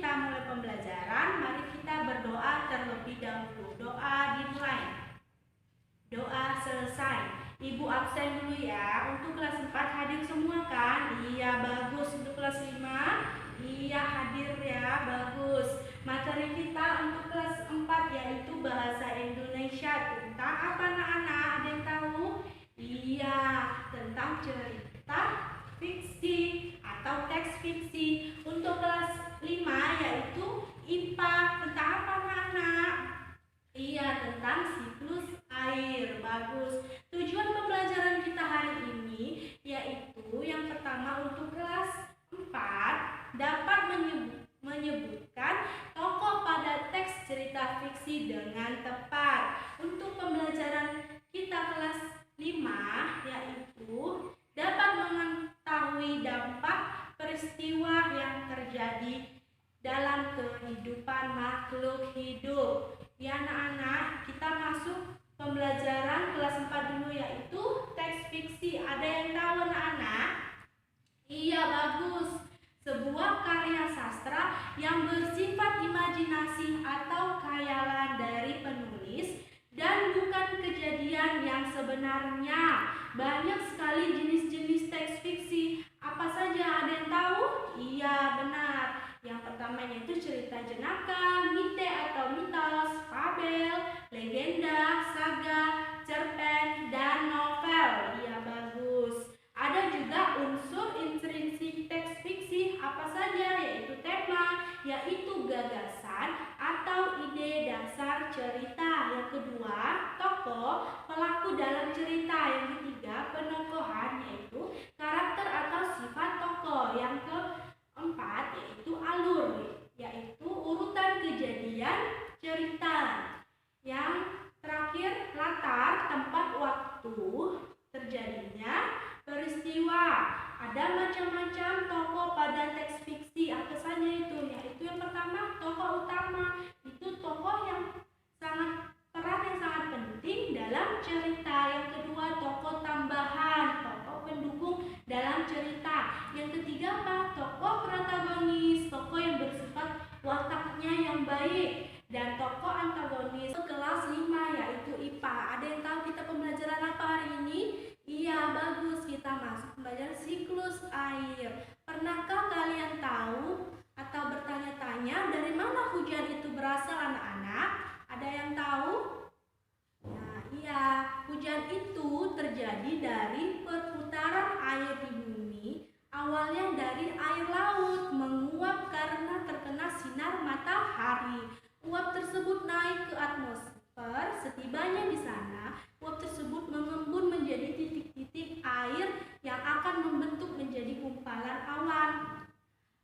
kita mulai pembelajaran, mari kita berdoa terlebih dahulu. Doa dimulai. Doa selesai. Ibu absen dulu ya. Untuk kelas 4 hadir semua kan? Iya, bagus. Untuk kelas 5, iya hadir ya, bagus. Materi kita untuk kelas 4 yaitu bahasa Indonesia. Tentang apa anak-anak? Ada yang tahu? Iya, tentang cerita fiksi atau teks fiksi. Untuk kelas 5 yaitu IPA. Tentang apa anak-anak? Iya, tentang siklus air. Bagus. Tujuan pembelajaran kita hari ini yaitu yang pertama untuk kelas 4 dapat menyebutkan tokoh pada teks cerita fiksi dengan tepat. Untuk pembelajaran kita kelas 5 yaitu dapat mengetahui dampak peristiwa yang terjadi dalam kehidupan makhluk hidup. Ya anak-anak, kita masuk pembelajaran kelas 4 dulu yaitu teks fiksi. Ada yang tahu anak-anak? Iya, bagus. Sebuah karya sastra yang bersifat imajinasi atau khayalan dari penulis dan bukan kejadian yang sebenarnya. Banyak sekali jenis-jenis teks fiksi. Apa saja? Ada yang tahu? Iya, benar. Yang pertamanya itu cerita jenaka, mite atau mitos, fabel, legenda, saga, cerpen, dan novel. Iya, bagus. Ada juga unsur intrinsik teks fiksi. Apa saja? Yaitu tema, yaitu gagasan atau ide dasar cerita. Yang kedua, tokoh, pelaku dalam cerita. Yang ketiga, penokohan, yaitu karakter atau sifat tokoh. Yang keempat, yaitu alur, yaitu urutan kejadian cerita. Yang terakhir, latar, tempat, waktu terjadinya peristiwa. Ada macam-macam tokoh pada teks fiksi. Apa saja itu? Yaitu yang pertama, tokoh utama. Itu tokoh yang peran yang sangat penting dalam cerita. Yang kedua, tokoh tambahan, tokoh pendukung dalam cerita. Yang ketiga apa? Tokoh protagonis, tokoh yang bersifat wataknya yang baik. Dan tokoh antagonis. Kelas 5 yaitu IPA. Ada yang tahu kita pembelajaran apa hari ini? Iya, bagus. Kita masuk pembelajaran siklus air. Pernahkah kalian tahu atau bertanya-tanya dari mana hujan itu berasal anak-anak? Ada yang tahu? Nah, iya, hujan itu terjadi dari perputaran air di bumi. Awalnya dari air laut menguap karena terkena sinar matahari. Uap tersebut naik ke atmosfer. Setibanya di sana, uap tersebut mengembun menjadi titik-titik air yang akan membentuk menjadi gumpalan awan.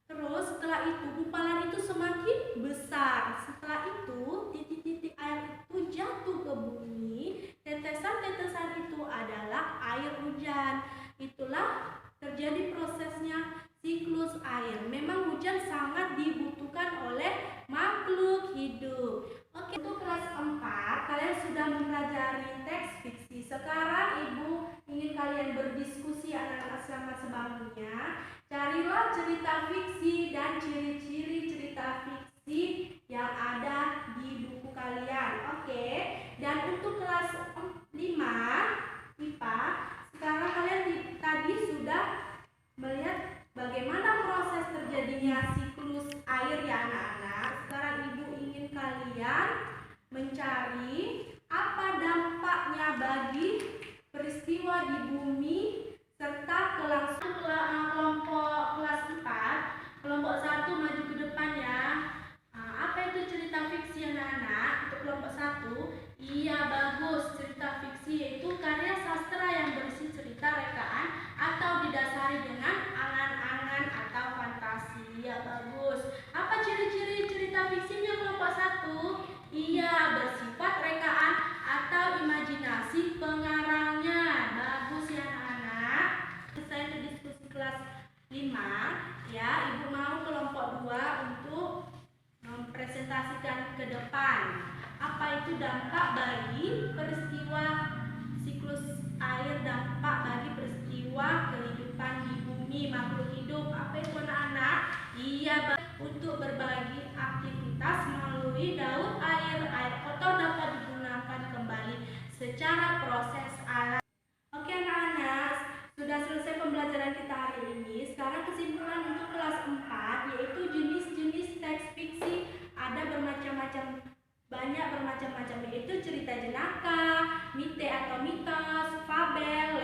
Terus setelah itu gumpalan itu semakin besar. Setelah itu titik-titik air itu jatuh ke bumi. Tetesan-tetesan itu adalah air hujan. Itulah terjadi prosesnya siklus air. Memang hujan sangat dibutuhkan oleh makhluk hidup. Oke, untuk kelas 4 kalian sudah mempelajari teks fiksi. Sekarang ibu ingin kalian berdiskusi anak-anak sama sebangkunya. Carilah cerita fiksi dan ciri-ciri cerita fiksi yang ada di buku kalian. Oke. Dan untuk kelas 5 IPA, sekarang kalian tadi sudah melihat bagaimana proses terjadinya siklus air ya anak-anak. Sekarang ibu ingin kalian mencari apa dampaknya bagi peristiwa di bumi serta kelangsungan kelompok kelas 4 secara proses alami. Oke anak-anak, sudah selesai pembelajaran kita hari ini. Sekarang kesimpulan untuk kelas 4 yaitu jenis-jenis teks fiksi ada banyak bermacam-macam, yaitu cerita jenaka, mite atau mitos, fabel,